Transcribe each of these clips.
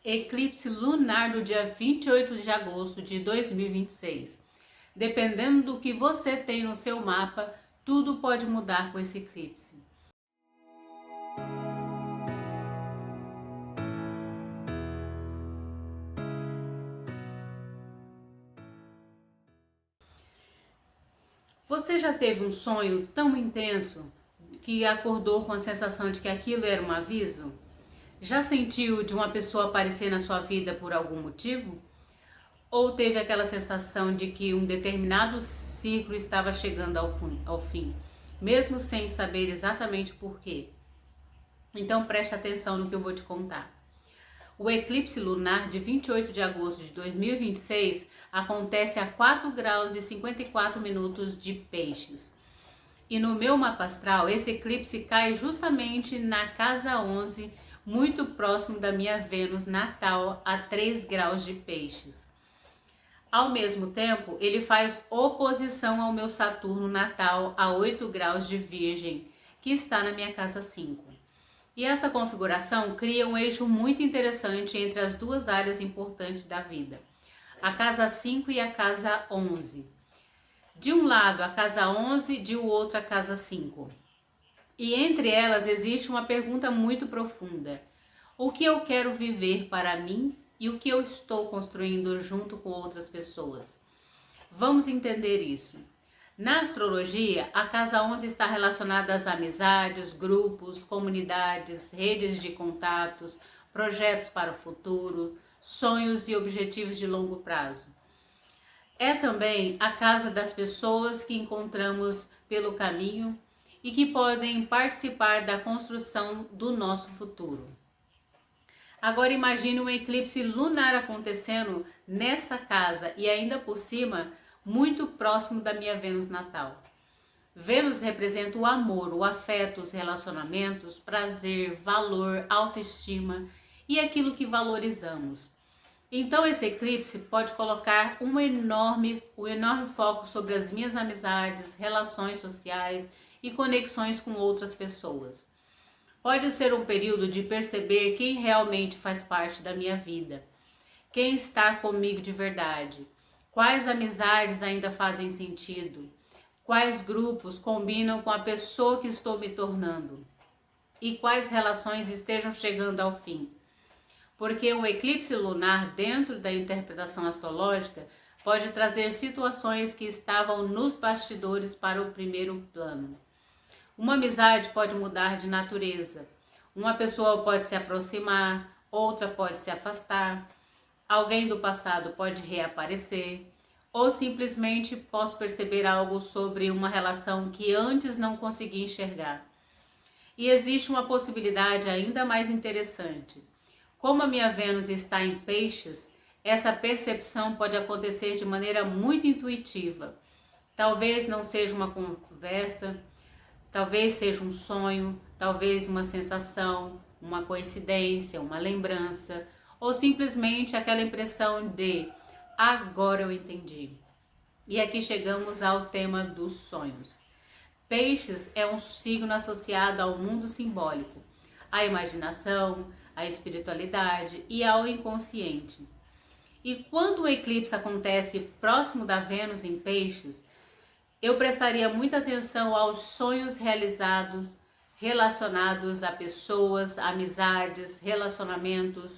Eclipse lunar do dia 28 de agosto de 2026. Dependendo do que você tem no seu mapa, tudo pode mudar com esse eclipse. Você já teve um sonho tão intenso que acordou com a sensação de que aquilo era um aviso? Já sentiu de uma pessoa aparecer na sua vida por algum motivo? Ou teve aquela sensação de que um determinado ciclo estava chegando ao fim, mesmo sem saber exatamente por quê? Então preste atenção no que eu vou te contar. O eclipse lunar de 28 de agosto de 2026 acontece a 4 graus e 54 minutos de Peixes. E no meu mapa astral, esse eclipse cai justamente na casa 11, muito próximo da minha Vênus natal, a 3 graus de Peixes. Ao mesmo tempo, ele faz oposição ao meu Saturno natal, a 8 graus de Virgem, que está na minha casa 5. E essa configuração cria um eixo muito interessante entre as duas áreas importantes da vida, a casa 5 e a casa 11. De um lado a casa 11, de outro a casa 5. E entre elas existe uma pergunta muito profunda: o que eu quero viver para mim e o que eu estou construindo junto com outras pessoas? Vamos entender isso. Na astrologia, a casa 11 está relacionada às amizades, grupos, comunidades, redes de contatos, projetos para o futuro, sonhos e objetivos de longo prazo. É também a casa das pessoas que encontramos pelo caminho e que podem participar da construção do nosso futuro. Agora imagine um eclipse lunar acontecendo nessa casa e ainda por cima muito próximo da minha Vênus natal. Vênus representa o amor, o afeto, os relacionamentos, prazer, valor, autoestima e aquilo que valorizamos. Então esse eclipse pode colocar um enorme foco sobre as minhas amizades, relações sociais e conexões com outras pessoas. Pode ser um período de perceber quem realmente faz parte da minha vida, quem está comigo de verdade, quais amizades ainda fazem sentido, quais grupos combinam com a pessoa que estou me tornando e quais relações estejam chegando ao fim. Porque o eclipse lunar, dentro da interpretação astrológica, pode trazer situações que estavam nos bastidores para o primeiro plano. Uma amizade pode mudar de natureza. Uma pessoa pode se aproximar, outra pode se afastar. Alguém do passado pode reaparecer. Ou simplesmente posso perceber algo sobre uma relação que antes não consegui enxergar. E existe uma possibilidade ainda mais interessante. Como a minha Vênus está em Peixes, essa percepção pode acontecer de maneira muito intuitiva. Talvez não seja uma conversa, talvez seja um sonho, talvez uma sensação, uma coincidência, uma lembrança, ou simplesmente aquela impressão de agora eu entendi. E aqui chegamos ao tema dos sonhos. Peixes é um signo associado ao mundo simbólico, à imaginação, à espiritualidade e ao inconsciente. E quando o eclipse acontece próximo da Vênus em Peixes, eu prestaria muita atenção aos sonhos realizados relacionados a pessoas, amizades, relacionamentos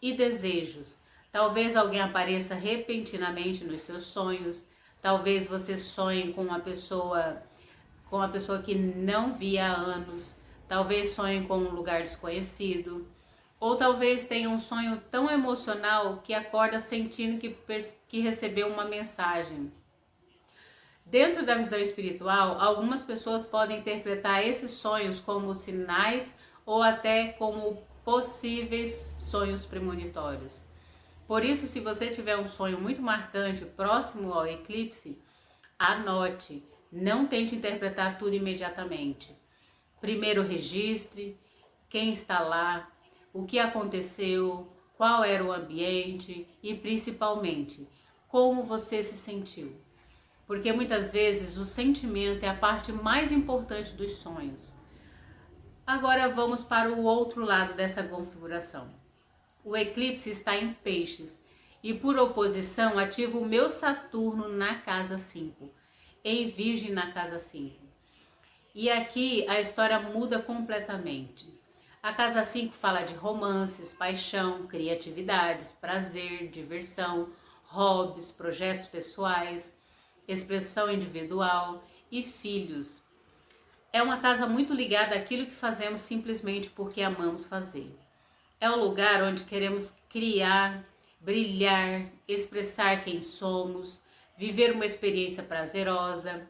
e desejos. Talvez alguém apareça repentinamente nos seus sonhos, talvez você sonhe com uma pessoa que não via há anos, talvez sonhe com um lugar desconhecido, ou talvez tenha um sonho tão emocional que acorda sentindo que recebeu uma mensagem. Dentro da visão espiritual, algumas pessoas podem interpretar esses sonhos como sinais ou até como possíveis sonhos premonitórios. Por isso, se você tiver um sonho muito marcante próximo ao eclipse, anote, não tente interpretar tudo imediatamente. Primeiro registre quem está lá, o que aconteceu, qual era o ambiente e principalmente como você se sentiu. Porque muitas vezes o sentimento é a parte mais importante dos sonhos. Agora vamos para o outro lado dessa configuração. O eclipse está em Peixes e, por oposição, ativa o meu Saturno na casa 5, em Virgem na casa 5. E aqui a história muda completamente. A casa 5 fala de romances, paixão, criatividades, prazer, diversão, hobbies, projetos pessoais, expressão individual e filhos. É uma casa muito ligada àquilo que fazemos simplesmente porque amamos fazer. É o lugar onde queremos criar, brilhar, expressar quem somos, viver uma experiência prazerosa.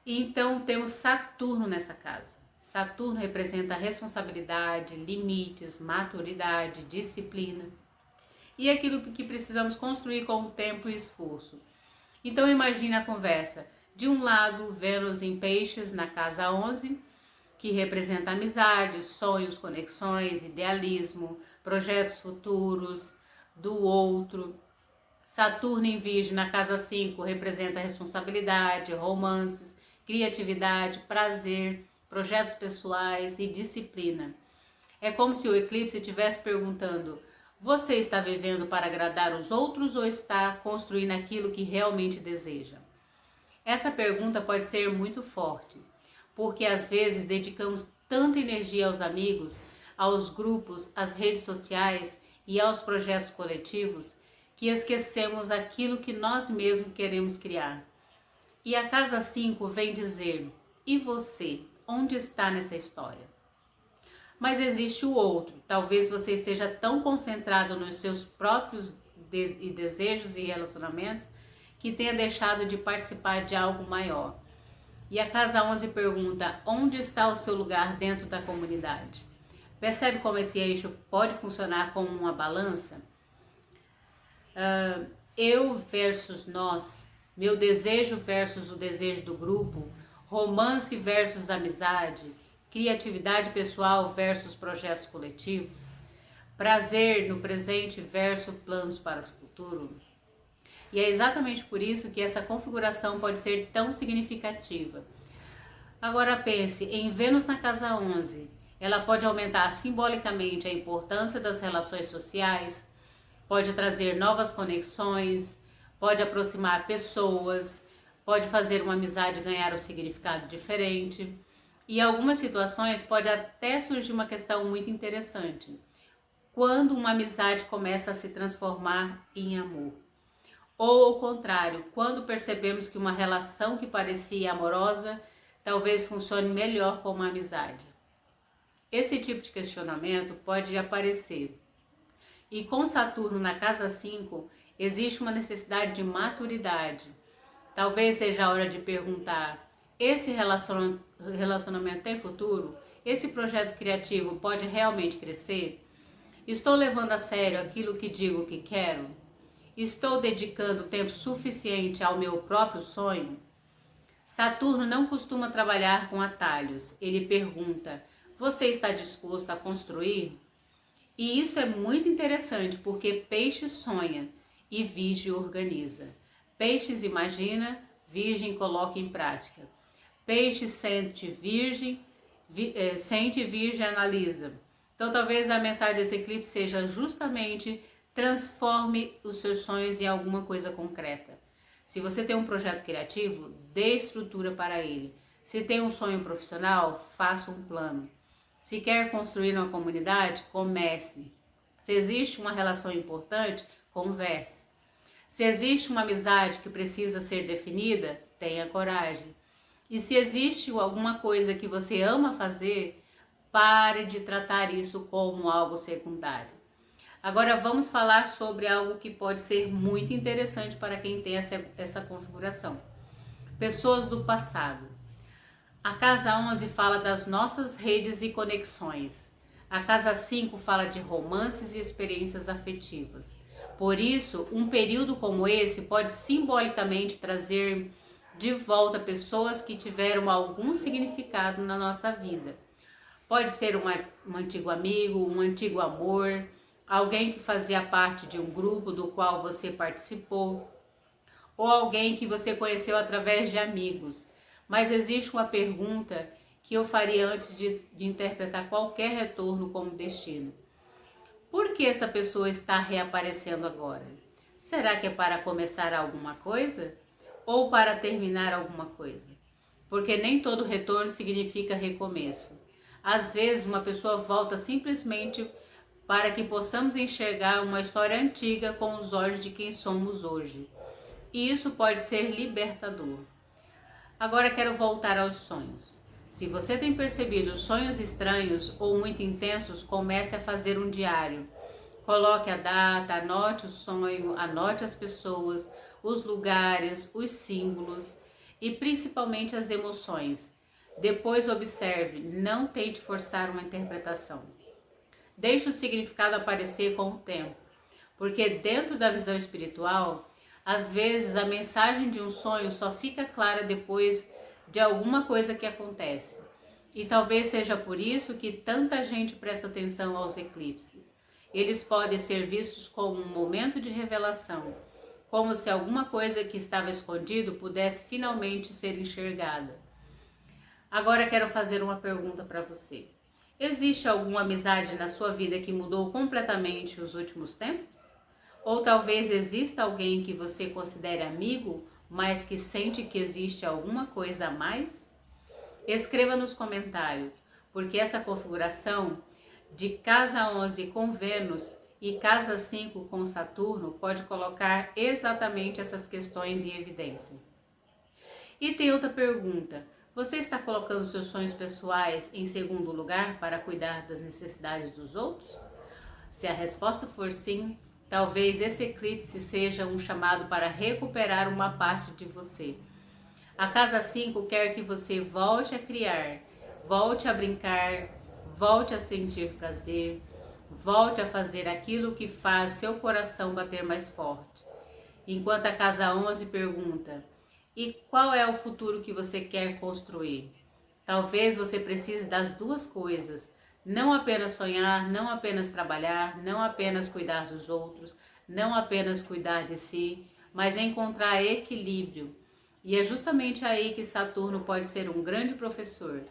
E então temos Saturno nessa casa. Saturno representa responsabilidade, limites, maturidade, disciplina e aquilo que precisamos construir com o tempo e esforço. Então imagine a conversa. De um lado, Vênus em Peixes na casa 11, que representa amizade, sonhos, conexões, idealismo, projetos futuros do outro. Saturno em Virgem na casa 5 representa responsabilidade, romances, criatividade, prazer, projetos pessoais e disciplina. É como se o eclipse estivesse perguntando: você está vivendo para agradar os outros ou está construindo aquilo que realmente deseja? Essa pergunta pode ser muito forte, porque às vezes dedicamos tanta energia aos amigos, aos grupos, às redes sociais e aos projetos coletivos que esquecemos aquilo que nós mesmos queremos criar. E a casa 5 vem dizer: e você? Onde está nessa história? Mas existe o outro. Talvez você esteja tão concentrado nos seus próprios desejos e relacionamentos que tenha deixado de participar de algo maior. E a casa 11 pergunta: onde está o seu lugar dentro da comunidade? Percebe como esse eixo pode funcionar como uma balança? Eu versus nós, meu desejo versus o desejo do grupo, romance versus amizade, criatividade pessoal versus projetos coletivos, prazer no presente versus planos para o futuro. E é exatamente por isso que essa configuração pode ser tão significativa. Agora pense, em Vênus na casa 11, ela pode aumentar simbolicamente a importância das relações sociais, pode trazer novas conexões, pode aproximar pessoas, pode fazer uma amizade ganhar um significado diferente. E em algumas situações pode até surgir uma questão muito interessante: quando uma amizade começa a se transformar em amor. Ou ao contrário, quando percebemos que uma relação que parecia amorosa talvez funcione melhor como uma amizade. Esse tipo de questionamento pode aparecer. E com Saturno na casa 5, existe uma necessidade de maturidade. Talvez seja a hora de perguntar: esse relacionamento tem futuro? Esse projeto criativo pode realmente crescer? Estou levando a sério aquilo que digo que quero? Estou dedicando tempo suficiente ao meu próprio sonho? Saturno não costuma trabalhar com atalhos. Ele pergunta: você está disposto a construir? E isso é muito interessante, porque Peixes sonha e Virgem organiza. Peixes imagina, Virgem coloca em prática. Peixes sente, Virgem analisa. Então talvez a mensagem desse eclipse seja justamente: transforme os seus sonhos em alguma coisa concreta. Se você tem um projeto criativo, dê estrutura para ele. Se tem um sonho profissional, faça um plano. Se quer construir uma comunidade, comece. Se existe uma relação importante, converse. Se existe uma amizade que precisa ser definida, tenha coragem. E se existe alguma coisa que você ama fazer, pare de tratar isso como algo secundário. Agora vamos falar sobre algo que pode ser muito interessante para quem tem essa configuração. Pessoas do passado. A casa 11 fala das nossas redes e conexões. A casa 5 fala de romances e experiências afetivas. Por isso, um período como esse pode simbolicamente trazer de volta pessoas que tiveram algum significado na nossa vida. Pode ser um antigo amigo, um antigo amor, alguém que fazia parte de um grupo do qual você participou, ou alguém que você conheceu através de amigos. Mas existe uma pergunta que eu faria antes de interpretar qualquer retorno como destino. Por que essa pessoa está reaparecendo agora? Será que é para começar alguma coisa? Ou para terminar alguma coisa? Porque nem todo retorno significa recomeço. Às vezes uma pessoa volta simplesmente para que possamos enxergar uma história antiga com os olhos de quem somos hoje. E isso pode ser libertador. Agora quero voltar aos sonhos. Se você tem percebido sonhos estranhos ou muito intensos, comece a fazer um diário. Coloque a data, anote o sonho, anote as pessoas, os lugares, os símbolos e principalmente as emoções. Depois observe, não tente forçar uma interpretação. Deixe o significado aparecer com o tempo, porque dentro da visão espiritual, às vezes a mensagem de um sonho só fica clara depois de alguma coisa que acontece. E talvez seja por isso que tanta gente presta atenção aos eclipses. Eles podem ser vistos como um momento de revelação, como se alguma coisa que estava escondido pudesse finalmente ser enxergada. Agora quero fazer uma pergunta para você. Existe alguma amizade na sua vida que mudou completamente os últimos tempos? Ou talvez exista alguém que você considere amigo, mas que sente que existe alguma coisa a mais? Escreva nos comentários, porque essa configuração de casa 11 com Vênus e casa 5 com Saturno pode colocar exatamente essas questões em evidência. E tem outra pergunta. Você está colocando seus sonhos pessoais em segundo lugar para cuidar das necessidades dos outros? Se a resposta for sim, talvez esse eclipse seja um chamado para recuperar uma parte de você. A casa 5 quer que você volte a criar, volte a brincar, volte a sentir prazer, volte a fazer aquilo que faz seu coração bater mais forte. Enquanto a casa 11 pergunta: e qual é o futuro que você quer construir? Talvez você precise das duas coisas. Não apenas sonhar, não apenas trabalhar, não apenas cuidar dos outros, não apenas cuidar de si, mas encontrar equilíbrio. E é justamente aí que Saturno pode ser um grande professor.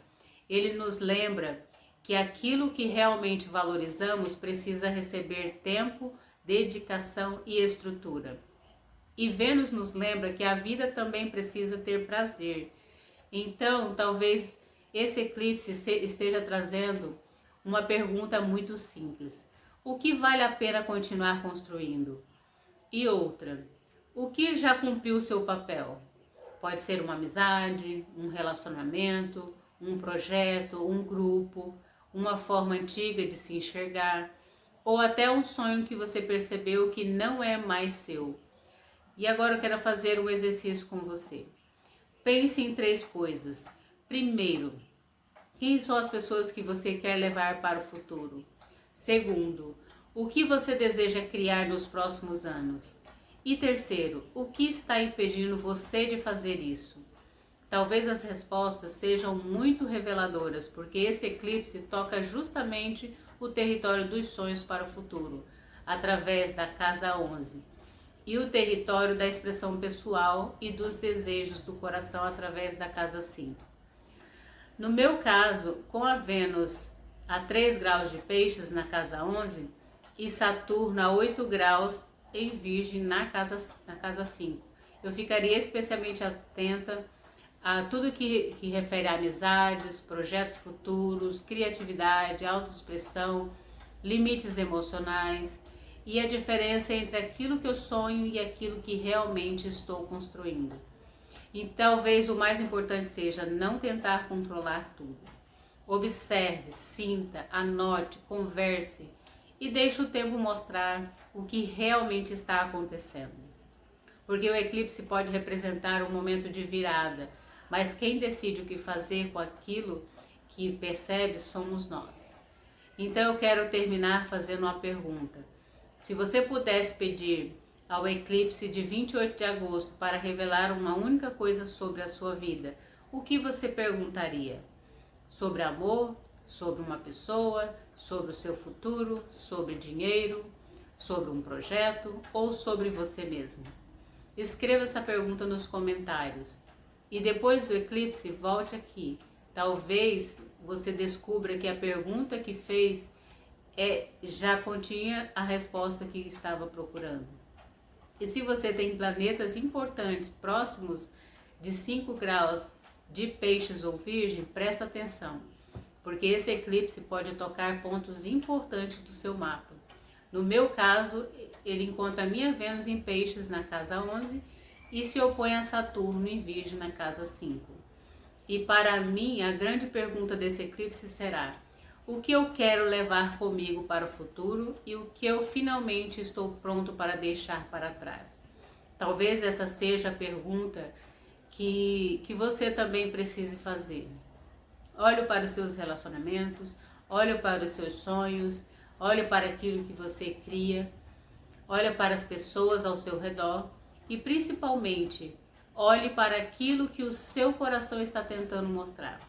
Ele nos lembra que aquilo que realmente valorizamos precisa receber tempo, dedicação e estrutura. E Vênus nos lembra que a vida também precisa ter prazer. Então, talvez esse eclipse esteja trazendo uma pergunta muito simples: o que vale a pena continuar construindo? E outra: o que já cumpriu o seu papel? Pode ser uma amizade, um relacionamento, um projeto, um grupo, uma forma antiga de se enxergar, ou até um sonho que você percebeu que não é mais seu. E agora eu quero fazer um exercício com você. Pense em 3 coisas. Primeiro, quem são as pessoas que você quer levar para o futuro? Segundo, o que você deseja criar nos próximos anos? E terceiro, o que está impedindo você de fazer isso? Talvez as respostas sejam muito reveladoras, porque esse eclipse toca justamente o território dos sonhos para o futuro, através da casa 11. E o território da expressão pessoal e dos desejos do coração através da casa 5. No meu caso, com a Vênus a 3 graus de peixes na casa 11 e Saturno a 8 graus em Virgem na casa 5, eu ficaria especialmente atenta a tudo que refere a amizades, projetos futuros, criatividade, autoexpressão, limites emocionais, e a diferença entre aquilo que eu sonho e aquilo que realmente estou construindo. E talvez o mais importante seja não tentar controlar tudo. Observe, sinta, anote, converse e deixe o tempo mostrar o que realmente está acontecendo. Porque o eclipse pode representar um momento de virada, mas quem decide o que fazer com aquilo que percebe somos nós. Então eu quero terminar fazendo uma pergunta. Se você pudesse pedir ao eclipse de 28 de agosto para revelar uma única coisa sobre a sua vida, o que você perguntaria? Sobre amor? Sobre uma pessoa? Sobre o seu futuro? Sobre dinheiro? Sobre um projeto? Ou sobre você mesmo? Escreva essa pergunta nos comentários. E depois do eclipse, volte aqui. Talvez você descubra que a pergunta que fez já continha a resposta que estava procurando. E se você tem planetas importantes próximos de 5 graus de peixes ou virgem, presta atenção, porque esse eclipse pode tocar pontos importantes do seu mapa. No meu caso, ele encontra a minha Vênus em peixes na casa 11 e se opõe a Saturno em virgem na casa 5. E para mim, a grande pergunta desse eclipse será: o que eu quero levar comigo para o futuro e o que eu finalmente estou pronto para deixar para trás? Talvez essa seja a pergunta que você também precise fazer. Olhe para os seus relacionamentos, olhe para os seus sonhos, olhe para aquilo que você cria, olhe para as pessoas ao seu redor e principalmente olhe para aquilo que o seu coração está tentando mostrar.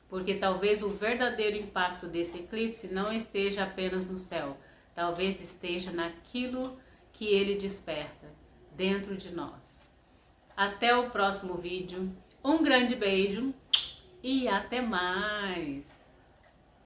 Porque talvez o verdadeiro impacto desse eclipse não esteja apenas no céu, talvez esteja naquilo que ele desperta dentro de nós. Até o próximo vídeo, um grande beijo e até mais!